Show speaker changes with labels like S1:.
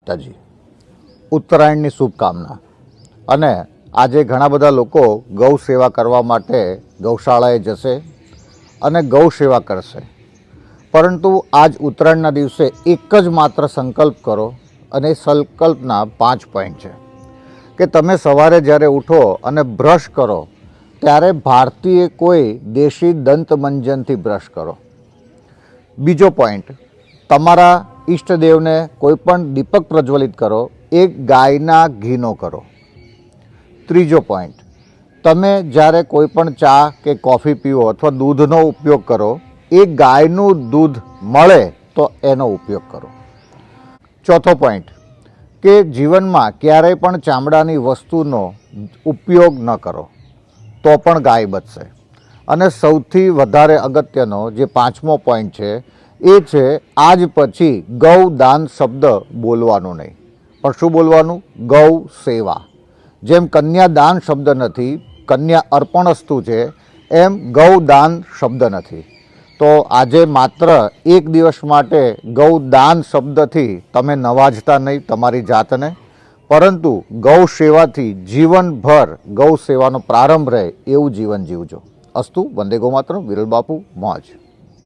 S1: માતાજી, ઉત્તરાયણની શુભકામના। અને આજે ઘણા બધા લોકો ગૌ સેવા કરવા માટે ગૌશાળાએ જશે અને ગૌ સેવા કરશે, પરંતુ આજ ઉત્તરાયણના દિવસે એક જ માત્ર સંકલ્પ કરો, અને એ સંકલ્પના 5 પોઈન્ટ છે કે તમે સવારે જ્યારે ઉઠો અને બ્રશ કરો ત્યારે ભારતીય કોઈ દેશી દંતમંજનથી બ્રશ કરો। બીજો પોઈન્ટ, તમારા ઈષ્ટદેવને કોઈ પણ દીપક પ્રજ્વલિત કરો, એ ગાયના ઘીનો કરો। ત્રીજો પોઈન્ટ, તમે જ્યારે કોઈ પણ ચા કે કોફી પીવો અથવા દૂધનો ઉપયોગ કરો, એ ગાયનું દૂધ મળે તો એનો ઉપયોગ કરો। ચોથો પોઈન્ટ કે જીવનમાં ક્યારેય પણ ચામડાની વસ્તુનો ઉપયોગ ન કરો, તો પણ ગાય બચશે। અને સૌથી વધારે અગત્યનો જે 5મો પોઈન્ટ છે એ છે આજ પછી ગૌદાન શબ્દ બોલવાનું નહીં, પણ શું બોલવાનું? ગૌ સેવા। જેમ કન્યાદાન શબ્દ નથી, કન્યા અર્પણસ્તુ છે, એમ ગૌદાન શબ્દ નથી। તો આજે માત્ર એક દિવસ માટે ગૌદાન શબ્દથી તમે નવાજતા નહીં તમારી જાતને, પરંતુ ગૌ સેવાથી જીવનભર ગૌ સેવાનો પ્રારંભ રહે એવું જીવન જીવજો। અસ્તુ, વંદે ગૌ માતરમ। વિરલ બાપુ, મોજ।